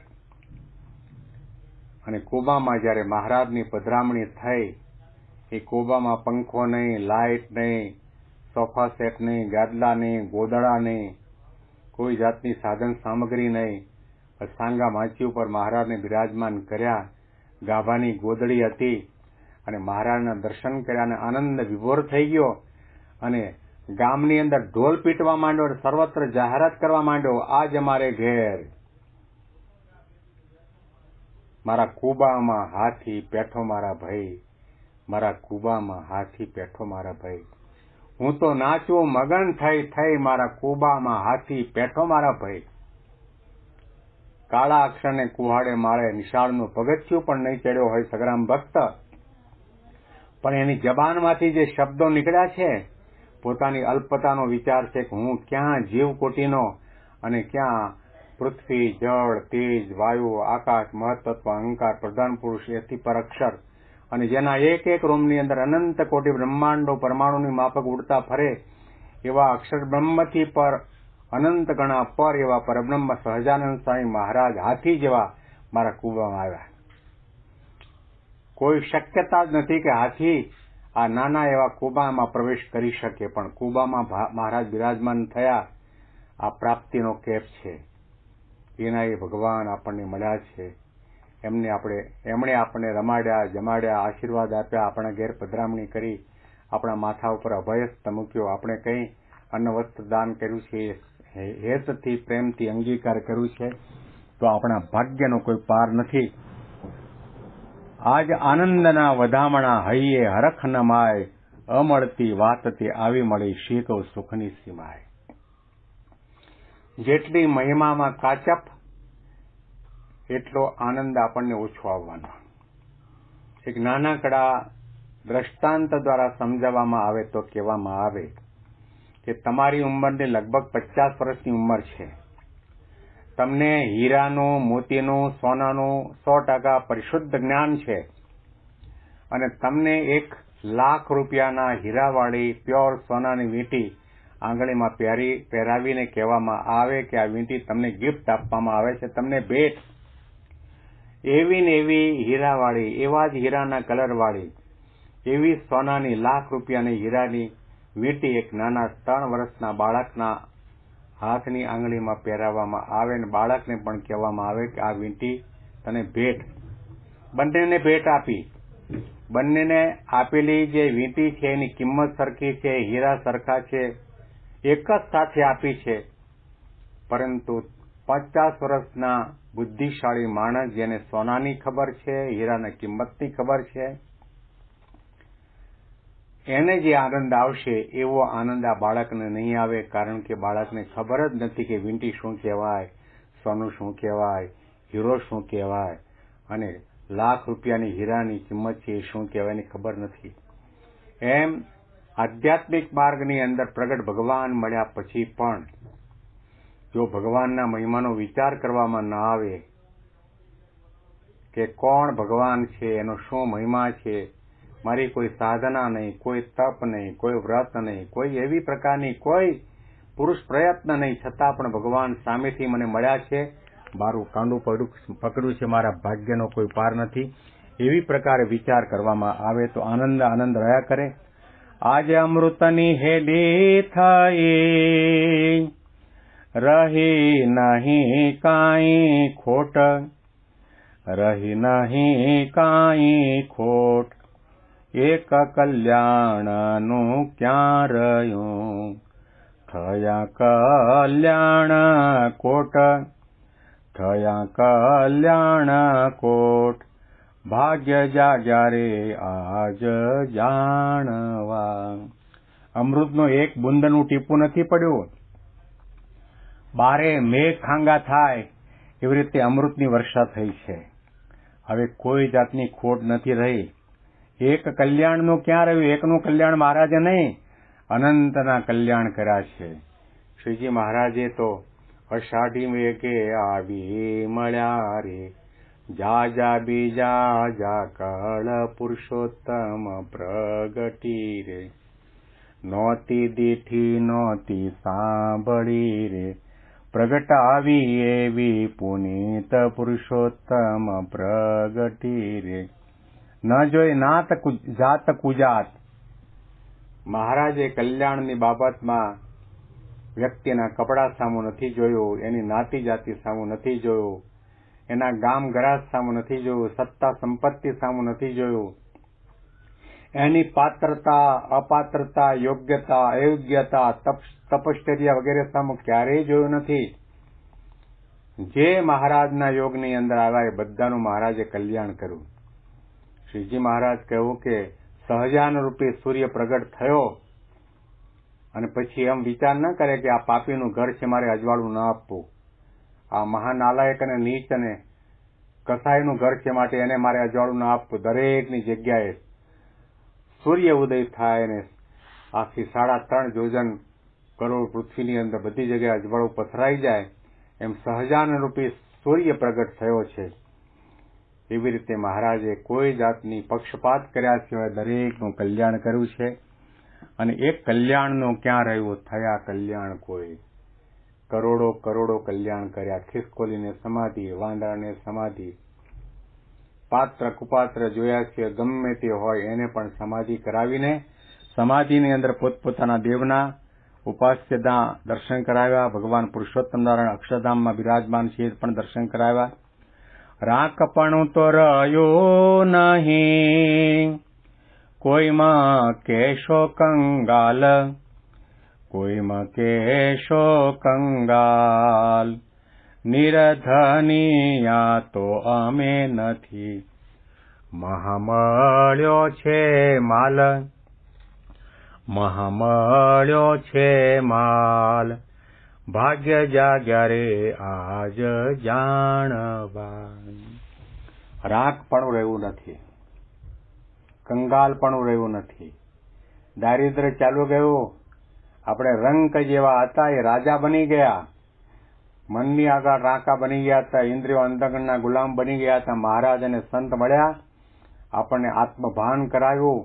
અને કુબામાં જયારે મહારાજની પધરામણી થઈ, એ કુબામાં પંખો નહીં, લાઇટ નહીં, સોફા સેટ નહીં, ગાદલા નહીં, ગોદડા નહીં, કોઈ જાતની સાધન સામગ્રી નહીં. સાંગા માચી ઉપર મહારાજને બિરાજમાન કર્યા. ગાભાની ગોદડી હતી અને મહારાજના દર્શન કર્યા અને આનંદ વિભોર થઈ ગયો અને ગામની અંદર ઢોલ પીટવા માંડ્યો, સર્વત્ર જાહેરાત કરવા માંડ્યો, આજ અમારે ઘેર મારા કુબામાં હાથી પેઠો મારા ભાઈ, મારા કુબામાં હાથી પેઠો મારા ભાઈ. હું તો નાચું મગન થઈ થઈ, મારા કુબામાં હાથી પેઠો મારા ભાઈ. કાળા અક્ષરને કુહાડે મારે નિશાળનું પગથિયું પણ નહીં ચડ્યો હોય સગ્રામ ભક્ત, પણ એની જબાનમાંથી જે શબ્દો નીકળ્યા છે, પોતાની અલ્પતાનો વિચાર છે કે હું ક્યાં જીવકોટીનો અને ક્યાં પૃથ્વી, જળ, તેજ, વાયુ, આકાશ, મહત્તત્વ, અહંકાર, પ્રધાન પુરુષ, એથી પર અક્ષર અને જેના એક એક રોમની અંદર અનંત કોટી બ્રહ્માંડો પરમાણુની માફક ઉડતા ફરે એવા અક્ષર બ્રહ્મથી પર અનંત ગણા પર એવા પરબ્રહ્મ સહજાનંદ સ્વામી મહારાજ હાથી જેવા મારા કુબામાં આવ્યા. કોઈ શક્યતા જ નથી કે હાથી આ નાના એવા કુબામાં પ્રવેશ કરી શકે, પણ કુબામાં મહારાજ બિરાજમાન થયા. આ પ્રાપ્તિનો કેપ છે. એના એ ભગવાન આપણને મળ્યા છે. એમણે આપણને રમાડ્યા, જમાડ્યા, આશીર્વાદ આપ્યા, આપણા ઘેર પધરામણી કરી, આપણા માથા ઉપર અભયસ્થ મૂક્યો, આપણે કંઈ અન્ન વસ્ત્ર દાન કર્યું છે, હેતથી પ્રેમથી અંગીકાર કર્યું છે, તો આપણા ભાગ્યનો કોઈ પાર નથી. આજ આનંદના વધામણા હૈયે હરખ ન માય, અમળતી વાત તે આવી મળી, શી કહું સુખની સીમાય. જેટલી મહિમામાં કાચપ એટલો આનંદ આપણને ઓછો આવવાનો. એક નાનકડા દ્રષ્ટાંત દ્વારા સમજાવવામાં આવે તો કહેવામાં આવે કે તમારી ઉંમરની લગભગ 50 વર્ષની ઉંમર છે. તમને હીરાનું, મોતીનું, સોનાનું 100% પરિશુદ્ધ જ્ઞાન છે અને તમને 1 લાખ રૂપિયાના હીરાવાળી પ્યોર સોનાની વીંટી આંગળીમાં પહેરાવીને કહેવામાં આવે કે આ વીંટી તમને ગિફ્ટ આપવામાં આવે છે, તમને ભેટ. એવી ને એવી હીરાવાળી, એવા જ હીરાના કલરવાળી, એવી સોનાની લાખ રૂપિયાની હીરાની વીંટી એક નાના 3 વર્ષના બાળકના હાથની આંગળીમાં પહેરાવવામાં આવે અને બાળકને પણ કહેવામાં આવે કે આ વીંટી તને ભેટ. બંનેને ભેટ આપી. બંનેને આપેલી જે વીંટી છે એની કિંમત સરખી છે, હીરા સરખા છે, એક જ સાથે આપી છે. પરંતુ 50 વર્ષના બુદ્ધિશાળી માણસ જેને સોનાની ખબર છે, હીરાની કિંમતની ખબર છે, એને જે આનંદ આવશે એવો આનંદ આ બાળકને નહીં આવે. કારણ કે બાળકને ખબર જ નથી કે વીંટી શું કહેવાય, સોનું શું કહેવાય, હીરો શું કહેવાય અને લાખ રૂપિયાની હીરાની કિંમત છે એ શું કહેવાય એની ખબર નથી. એમ આધ્યાત્મિક માર્ગની અંદર પ્રગટ ભગવાન મળ્યા પછી પણ જો ભગવાનના મહિમાનો વિચાર કરવામાં ન આવે કે કોણ ભગવાન છે, એનો શું મહિમા છે, મારી કોઈ સાધના નહીં, કોઈ તપ નહીં, કોઈ વ્રત નહીં, કોઈ એવી પ્રકારની કોઈ પુરુષ પ્રયત્ન નહીં, છતાં પણ ભગવાન સામેથી મને મળ્યા છે, મારું કાંડું પકડ્યું છે, મારા ભાગ્યનો કોઈ પાર નથી, એવી પ્રકારે વિચાર કરવામાં આવે તો આનંદ આનંદ રહ્યા કરે. આજે અમૃતની હેડી થઈ રહી નહીં કાંઈ ખોટ, રહી નહીં કાંઈ ખોટ, એક કલ્યાણનું ક્યાં રહ્યું, થયા કલ્યાણ કોટ, થયા કલ્યાણ કોટ, ભાગ્ય જાગ્યા રે આજ જાણવા. અમૃતનો એક બુંદનું ટીપું નથી પડ્યું. બારે મેઘ ખાંગા થાય એવી રીતે અમૃતની વર્ષા થઈ છે. હવે કોઈ જાતની ખોટ નથી રહી. એક કલ્યાણનું ક્યાં રહ્યું? એકનું કલ્યાણ મહારાજે નહીં, અનંતના કલ્યાણ કર્યા છે. શ્રીજી મહારાજે તો અષાઢી મેઘે આવી મળ્યા રે, જા જા બીજા જા કળ પુરુષોત્તમ પ્રગટી રે, નોતી દીઠી નોતી સાંભળી રે, પ્રગટ આવી એવી પુનીત પુરુષોત્તમ પ્રગટી રે, ન જોઈ નાત જાત કુજાત. મહારાજે કલ્યાણની બાબતમાં વ્યક્તિના કપડા સામું નથી જોયું, એની નાતી જાતિ સામું નથી જોયું, એના ગામ ગરાજ સામું નથી જોયું, સત્તા સંપત્તિ સામું નથી જોયું, એની પાત્રતા અપાત્રતા, યોગ્યતા અયોગ્યતા, તપશ્ચર્યા વગેરે સામું ક્યારેય જોયું નથી. જે મહારાજના યોગની અંદર આવ્યા એ બધાનું મહારાજે કલ્યાણ કર્યું. શ્રીજી મહારાજ કહ્યું કે સહજાન રૂપે સૂર્ય પ્રગટ થયો અને પછી એમ વિચાર ન કરે કે આ પાપીનું ઘર છે, મારે અજવાળું ન આપવું, આ મહાનાલાયક અને નીચ અને કસાઈનું ઘર છે, માટે એને મારે અજવાળું ન આપવું. દરેકની જગ્યાએ સૂર્ય ઉદય થાય અને આખી 3.5 યોજન કરોડ પૃથ્વીની અંદર બધી જગ્યાએ અજવાળું પથરાઈ જાય, એમ સહજાન રૂપી સૂર્ય પ્રગટ થયો છે. એવી રીતે મહારાજે કોઈ જાતની પક્ષપાત કર્યા સિવાય દરેકનું કલ્યાણ કર્યું છે. અને એક કલ્યાણનું ક્યાં રહ્યું? થયા કલ્યાણ કોઈ. કરોડો કરોડો કલ્યાણ કર્યા. ખિસકોલીને સમાધિ, વાંદરાને સમાધિ, પાત્ર કુપાત્ર જોયા છે, ગમે તે હોય એને પણ સમાધિ કરાવીને સમાધિની અંદર પોતપોતાના દેવના ઉપાસ્યના દર્શન કરાવ્યા. ભગવાન પુરુષોત્તમ નારાયણ અક્ષરધામમાં બિરાજમાન છે પણ દર્શન કરાવ્યા. રાકપણું તો રહ્યું નહીં, કોઈમાં કેશો કંગાલ, કોઈમાં કેશો કંગાલ, નિરધનિયા તો અમે નથી, મહામળ્યો છે માલ, મહામળ્યો છે માલ, ભાગ્ય જાગ્યા રે આજ જાણવા. રાખ પણ રહેવું નથી. કંગાલપણું રહ્યું નથી. દારિદ્ર્ય ચાલુ ગયું. આપણે રંક જેવા હતા એ રાજા બની ગયા. મનની આગળ રાંકા બની ગયા હતા. ઇન્દ્રિયો અંતકરણના ગુલામ બની ગયા હતા. મહારાજ અને સંત મળ્યા, આપણને આત્મભાન કરાવ્યું.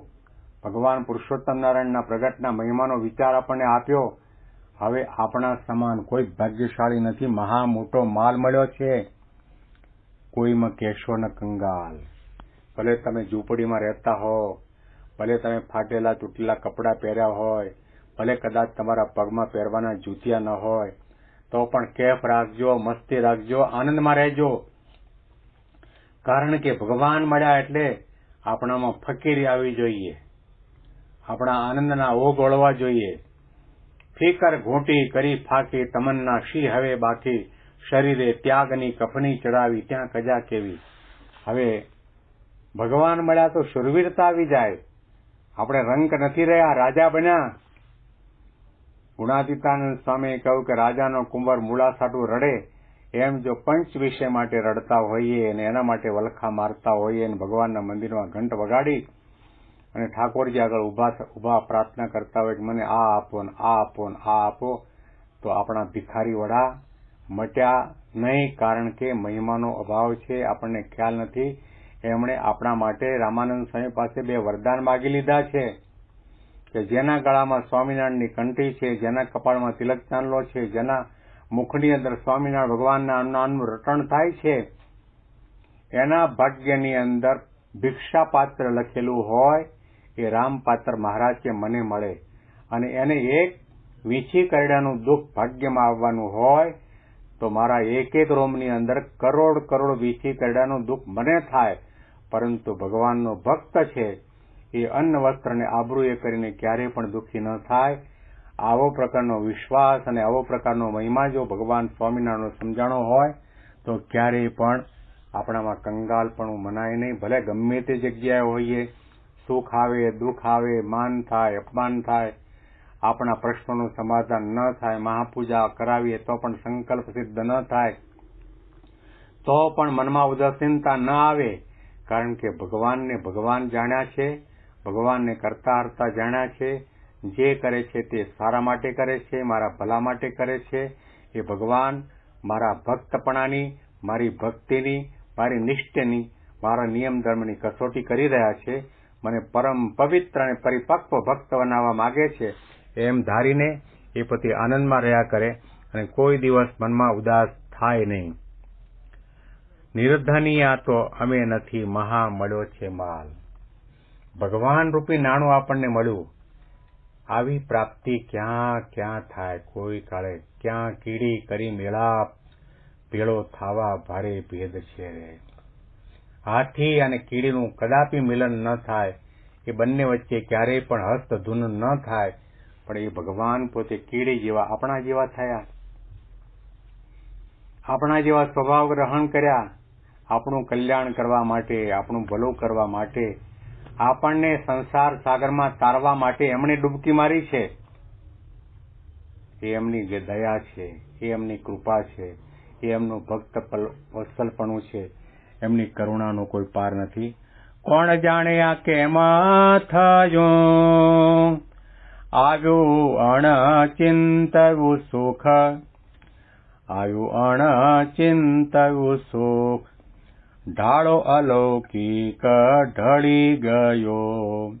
ભગવાન પુરુષોત્તમ નારાયણના પ્રગટના મહિમાનો વિચાર આપણને આપ્યો. હવે આપણા સમાન કોઈ ભાગ્યશાળી નથી. મહા મોટો માલ મળ્યો છે. કોઈમાં કેશો ન કંગાલ. ભલે તમે ઝૂંપડીમાં રહેતા હો, ભલે તમે ફાટેલા તૂટેલા કપડાં પહેર્યા હોય, ભલે કદાચ તમારા પગમાં પહેરવાના જૂતિયા ન હોય, તો પણ કેફ રાખજો, મસ્તી રાખજો, આનંદમાં રહેજો. કારણ કે ભગવાન મળ્યા એટલે આપણામાં ફકીરી આવી જોઈએ. આપણા આનંદના ઓગ ઓળવા જોઈએ. ફિકર ઘૂંટી કરી ફાકી, તમન્ના શી હવે બાકી, શરીરે ત્યાગની કફની ચડાવી, ત્યાં કજા કેવી. હવે ભગવાન મળ્યા તો શુરવીરતા આવી જાય. આપણે રંક નથી રહ્યા, રાજા બન્યા. ગુણાતીતાનંદ સ્વામીએ કહ્યું કે રાજાનો કુંવર મૂળા સાટું રડે, એમ જો પંચ વિષય માટે રડતા હોઈએ અને એના માટે વલખા મારતા હોઈએ અને ભગવાનના મંદિરમાં ઘંટ વગાડી અને ઠાકોરજી આગળ ઉભા પ્રાર્થના કરતા હોય કે મને આ આપો ને આ આપો ને આ આપો, તો આપણા ભિખારી વડા મટ્યા નહીં. કારણ કે મહિમાનો અભાવ છે, આપણને ખ્યાલ નથી. એમણે આપણા માટે રામાનંદ સ્વામી પાસે 2 વરદાન માગી લીધા છે કે જેના ગળામાં સ્વામિનારાયણની કંઠી છે, જેના કપાળમાં તિલક ચાંદલો છે, જેના મુખની અંદર સ્વામિનારાયણ ભગવાનના નામનું રટણ થાય છે, એના ભાગ્યની અંદર ભિક્ષાપાત્ર લખેલું હોય એ રામપાત્ર મહારાજ કે મને મળે. અને એને એક વીંછી કરડાનું દુઃખ ભાગ્યમાં આવવાનું હોય તો મારા એક રોમની અંદર કરોડ કરોડ વીંછી કરડાનું દુઃખ મને થાય. પરંતુ ભગવાનનો ભક્ત છે એ અન્ન વસ્ત્ર અને આબરૂએ કરીને ક્યારેય પણ દુઃખી ન થાય. આવો પ્રકારનો વિશ્વાસ અને આવો પ્રકારનો મહિમા જો ભગવાન સ્વામિનારાયણનો સમજાણો હોય તો ક્યારેય પણ આપણામાં કંગાલપણું મનાય નહીં. ભલે ગમે તે જગ્યાએ હોઈએ, સુખ આવે, દુઃખ આવે, માન થાય, અપમાન થાય, આપણા પ્રશ્નોનું સમાધાન ન થાય, મહાપૂજા કરાવીએ તો પણ સંકલ્પ સિદ્ધ ન થાય, તો પણ મનમાં ઉદાસીનતા ન આવે. કારણ કે ભગવાનને ભગવાન જાણ્યા છે, ભગવાનને કરતા હરતા જાણ્યા છે. જે કરે છે તે સારા માટે કરે છે, મારા ભલા માટે કરે છે. એ ભગવાન મારા ભક્તપણાની, મારી ભક્તિની, મારી નિષ્ઠની, મારા નિયમ ધર્મની કસોટી કરી રહ્યા છે. મને પરમ પવિત્ર અને પરિપક્વ ભક્ત બનાવવા માગે છે. એમ ધારીને એ પોતે આનંદમાં રહ્યા કરે અને કોઈ દિવસ મનમાં ઉદાસ થાય નહીં. નિર્ધનિયા તો અમે નથી, મહા મળ્યો છે માલ. ભગવાન રૂપી નાણું આપણને મળ્યું. આવી પ્રાપ્તિ ક્યાં ક્યાં થાય, કોઈ કાળે ક્યાં કીડી કરી મેળાપ, ભેળો થાવા ભારે ભેદ છે રે. હાથી અને કીડીનું કદાપી મિલન ન થાય. એ બંને વચ્ચે ક્યારેય પણ હસ્તધૂન ન થાય. પણ એ ભગવાન પોતે કીડી જેવા આપણા જેવા થયા, આપણા જેવા સ્વભાવ ગ્રહણ કર્યા. આપણું કલ્યાણ કરવા માટે, આપણું ભલું કરવા માટે, આપણને સંસાર સાગરમાં તારવા માટે એમણે ડૂબકી મારી છે. એ એમની જે દયા છે, એ એમની કૃપા છે, એ એમનું ભક્ત વત્સલપણું છે. એમની કરુણાનો કોઈ પાર નથી. કોણ જાણે આ કેમ થયું, આવ્યું અણચિંતવું સુખ, આવ્યું અણચિંતવું સુખ, ઢાળો અલૌકિક ઢળી ગયો,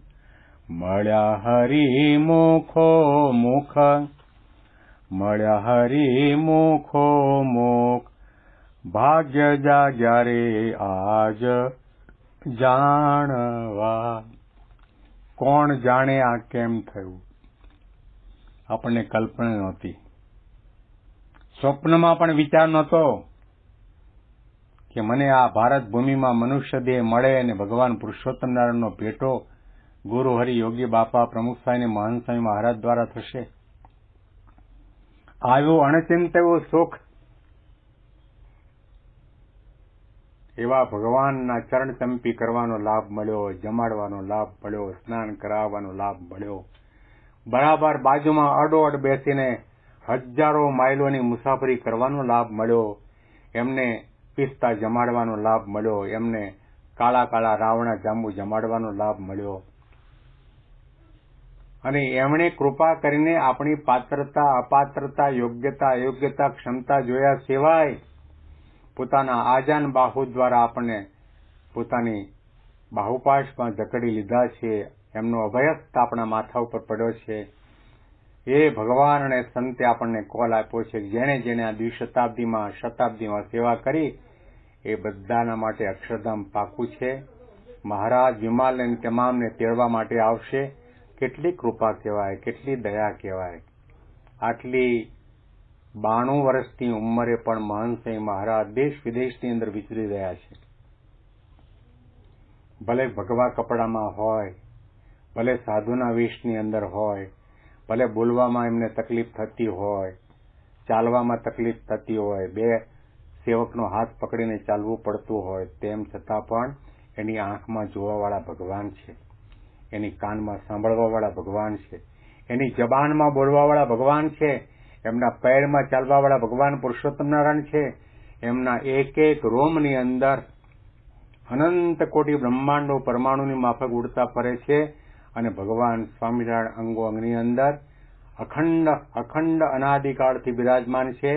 મળ્યા હરિ મુખો મુખ, મળ્યા હરિ મુખો મુખ, ભાગ્ય જાગ્યા રે આજ જાણવા. કોણ જાણે આ કેમ થયું. આપણને કલ્પના નહોતી, સ્વપ્નમાં પણ વિચાર નહોતો કે મને આ ભારત ભૂમિમાં મનુષ્ય દેહ મળે અને ભગવાન પુરુષોત્તમ નારાયણનો ભેટો ગુરુ હરિ યોગી બાપા પ્રમુખ સ્વામી મહંત સ્વામી મહારાજ દ્વારા થશે. આવ્યું અણચિંતવું સુખ. એવા ભગવાનના ચરણ ચંપી કરવાનો લાભ મળ્યો, જમાડવાનો લાભ મળ્યો, સ્નાન કરાવવાનો લાભ મળ્યો. બરાબર બાજુમાં અડોઅડ બેસીને હજારો માઇલોની મુસાફરી કરવાનો લાભ મળ્યો. એમને પિસ્તા જમાડવાનો લાભ મળ્યો, એમને કાળા કાળા રાવણા જાંબુ જમાડવાનો લાભ મળ્યો. અને એમણે કૃપા કરીને આપણી પાત્રતા, અપાત્રતા, યોગ્યતા, અયોગ્યતા, ક્ષમતા જોયા સિવાય પોતાના આજાન બાહુ દ્વારા આપણને પોતાની બાહુપાશમાં જકડી લીધા છે. એમનો અભયસ્ત આપણા માથા ઉપર પડ્યો છે. એ ભગવાન અને સંતે આપણને કોલ આપ્યો છે. જેણે જેણે આ દ્વિશતાબ્દીમાં, શતાબ્દીમાં સેવા કરી એ બધાના માટે અક્ષરધામ પાકું છે. મહારાજ વિમાલયની તમામને તેડવા માટે આવશે. કેટલી કૃપા કહેવાય, કેટલી દયા કહેવાય. આટલી 92 વર્ષની ઉંમરે પણ મહંતસિંહ મહારાજ દેશ વિદેશની અંદર વિચરી રહ્યા છે. ભલે ભગવા કપડામાં હોય, ભલે સાધુના વેશની અંદર હોય, ભલે બોલવામાં એમને તકલીફ થતી હોય, ચાલવામાં તકલીફ થતી હોય, બે સેવકનો હાથ પકડીને ચાલવું પડતું હોય, તેમ છતાં પણ એની આંખમાં જોવાવાળા ભગવાન છે, એની કાનમાં સાંભળવાવાળા ભગવાન છે, એની જબાનમાં બોલવાવાળા ભગવાન છે, એમના પૈરમાં ચાલવાવાળા ભગવાન પુરુષોત્તમ નારાયણ છે. એમના એક એક રોમની અંદર અનંત કોટી બ્રહ્માંડો પરમાણુની માફક ઉડતા ફરે છે. અને ભગવાન સ્વામિનારાયણ અંગો અંગની અંદર અખંડ અનાદિકાળથી બિરાજમાન છે.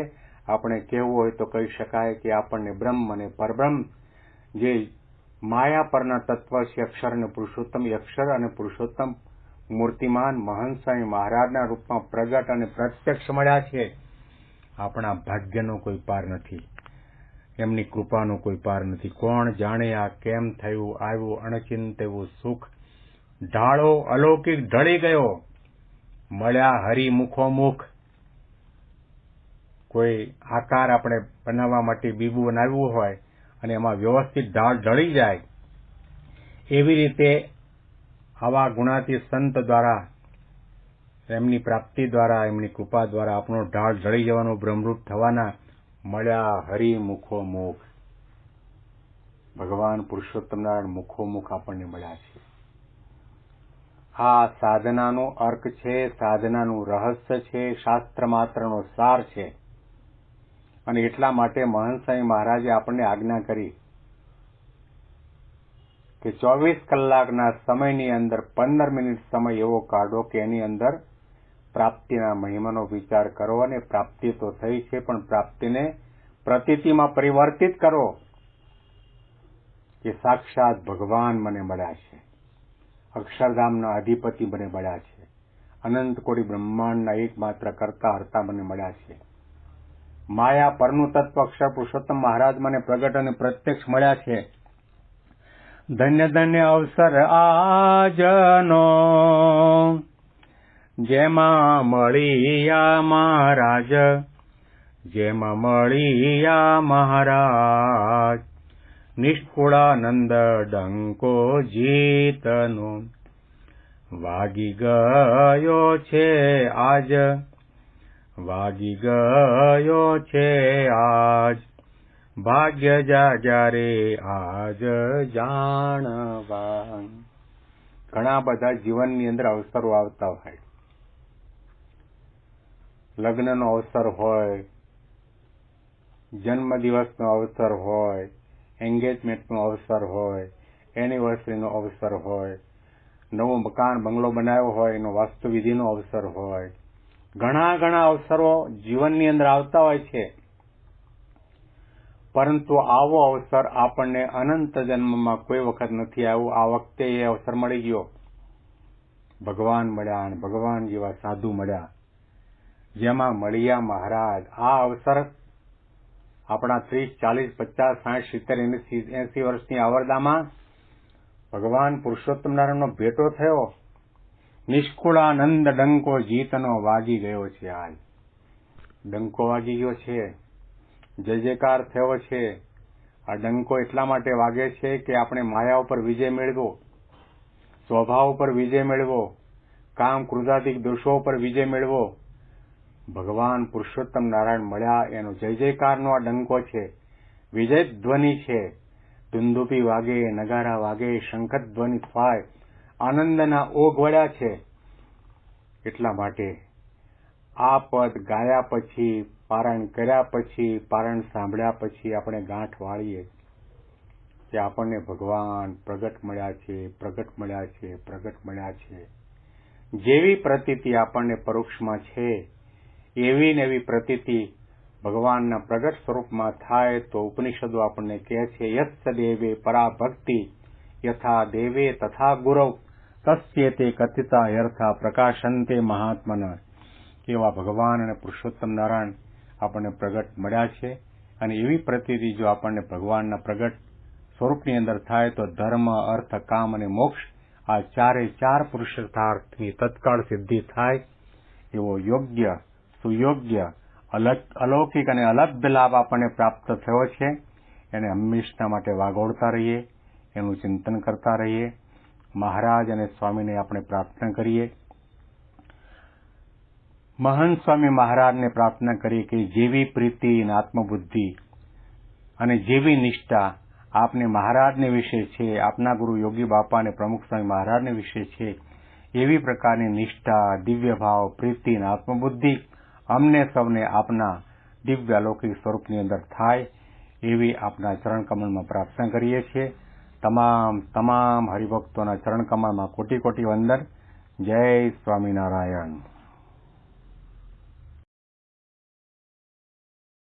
આપણે કહેવું હોય તો કહી શકાય કે આપણને બ્રહ્મ અને પરબ્રહ્મ જે માયા પરના તત્વ છે, અક્ષર અને પુરુષોત્તમ, એ અક્ષર અને પુરુષોત્તમ મૂર્તિમાન મહંત સ્વામી મહારાજના રૂપમાં પ્રગટ અને પ્રત્યક્ષ મળ્યા છે. આપણા ભાગ્યનો કોઈ પાર નથી, એમની કૃપાનો કોઈ પાર નથી. કોણ જાણે આ કેમ થયું, આવ્યું અણચિંતેવું સુખ, ઢાળો અલૌકિક ઢળી ગયો, મળ્યા હરિ મુખોમુખ. કોઈ આકાર આપણે બનાવવા માટે બીબું બનાવ્યું હોય અને એમાં વ્યવસ્થિત ઢાળ ઢળી જાય, એવી રીતે આવા ગુણાતી સંત દ્વારા, એમની પ્રાપ્તિ દ્વારા, એમની કૃપા દ્વારા આપણો ઢાળ ઢળી જવાનો, બ્રહ્મરૂપ થવાના, મળ્યા હરિ મુખોમુખ. ભગવાન પુરુષોત્તમ નારાયણ મુખોમુખ આપણને મળ્યા છે. આ સાધનાનો અર્ક છે, સાધનાનું રહસ્ય છે, શાસ્ત્ર માત્રનો સાર છે. અને એટલા માટે મહંત સ્વામી મહારાજે આપણને આજ્ઞા કરી કે 24 કલાકના સમયની અંદર 15 મિનિટ સમય એવો કાઢો કે એની અંદર પ્રાપ્તિના મહિમાનો વિચાર કરો. અને પ્રાપ્તિ તો થઈ છે, પણ પ્રાપ્તિને પ્રતીતિમાં પરિવર્તિત કરો કે સાક્ષાત ભગવાન મને મળ્યા છે, અક્ષરધામના અધિપતિ મને મળ્યા છે, અનંત કોટી બ્રહ્માંડના એકમાત્ર કરતા હર્તા મને મળ્યા છે, માયા પરનું તત્વ અક્ષર પુરુષોત્તમ મહારાજ મને પ્રગટ અને પ્રત્યક્ષ મળ્યા છે. ધન્ય ધન્ય અવસર આજનો, જેમાં મળ્યા મહારાજ, જેમાં મળ્યા મહારાજ, નિષ્કુળાનંદ ડંકો જીતનો વાગી ગયો છે આજ, વાગી ગયો છે આજ, ભાગ્ય જાગ્યા રે આજ જાણવા. ઘણા બધા જીવનની અંદર અવસરો આવતા હોય, લગ્નનો અવસર હોય, જન્મદિવસનો અવસર હોય, એન્ગેજમેન્ટનો અવસર હોય, એનિવર્સરીનો અવસર હોય, નવું મકાન બંગલો બનાવ્યો હોય એનો વાસ્તુવિધિનો અવસર હોય. ઘણા ઘણા અવસરો જીવનની અંદર આવતા હોય છે. પરંતુ આવો અવસર આપણને અનંત જન્મમાં કોઈ વખત નથી આવ્યો. આ વખતે એ અવસર મળી ગયો. ભગવાન મળ્યા અને ભગવાન જેવા સાધુ મળ્યા, જેમાં મળ્યા મહારાજ. આ અવસર આપણા 30, 40, 50, 60, 70, 80 વર્ષની આવરદામાં ભગવાન પુરુષોત્તમ નારાયણનો ભેટો થયો. નિષ્કુળાનંદ ડંકો જીતનો વાગી ગયો છે. આજ ડંકો વાગી ગયો છે, જય જયકાર થયો છે. આ ડંકો એટલા માટે વાગે છે કે આપણે માયા ઉપર વિજય મેળવો, સ્વભાવ ઉપર વિજય મેળવો, કામ ક્રોધાદિક દોષો ઉપર વિજય મેળવો. ભગવાન પુરુષોત્તમ નારાયણ મળ્યા એનો જય જયકારનો આ ડંકો છે, વિજય ધ્વનિ છે. ધુંધુપી વાગે, નગારા વાગે, શંખ ધ્વનિ થાય, આનંદના ઓઘ વળ્યા છે. એટલા માટે આ પદ ગાયા પછી, પારાયણ કર્યા પછી, પારાયણ સાંભળ્યા પછી આપણે ગાંઠ વાળીએ. કે આપણને ભગવાન પ્રગટ મળ્યા છે, પ્રગટ મળ્યા છે, પ્રગટ મળ્યા છે. જેવી પ્રતીતિ આપણને પરોક્ષમાં છે એવી ને એવી પ્રતીતિ ભગવાનના પ્રગટ સ્વરૂપમાં થાય તો ઉપનિષદો આપણને કહે છે યસ્ય દેવે પરા ભક્તિ યથા દેવે તથા ગુરવ તસ્યેતે કથિતા યર્થા પ્રકાશંતે મહાત્મના. એવા ભગવાન અને પુરુષોત્તમ નારાયણ આપણને પ્રગટ મળ્યા છે અને એવી પ્રતીતિ જો આપણને ભગવાનના પ્રગટ સ્વરૂપની અંદર થાય તો ધર્મ, અર્થ, કામ અને મોક્ષ આ ચાર પુરુષાર્થની તત્કાળ સિદ્ધિ થાય એવો યોગ્ય, સુયોગ્ય, અલૌકિક અને અલભ્ય લાભ આપણને પ્રાપ્ત થયો છે. એને હંમેશના માટે વાગોળતા રહીએ, એનું ચિંતન કરતા રહીએ. મહારાજ અને સ્વામીને આપણે પ્રાર્થના કરીએ. મહંત સ્વામી મહારાજને પ્રાર્થના કરીએ કે જેવી પ્રીતિ અને આત્મબુદ્ધિ અને જેવી નિષ્ઠા આપને મહારાજને વિશે છે, આપના ગુરુ યોગી બાપા અને પ્રમુખ સ્વામી મહારાજને વિશે છે, એવી પ્રકારની નિષ્ઠા, દિવ્ય ભાવ, પ્રીતિ અને આત્મબુદ્ધિ અમને સૌને આપના દિવ્ય અલૌકિક સ્વરૂપની અંદર થાય એવી આપના ચરણ કમળમાં પ્રાર્થના કરીએ છીએ. તમામ હરિભક્તોના ચરણ કમળમાં કોટી કોટી વંદન. જય સ્વામિનારાયણ.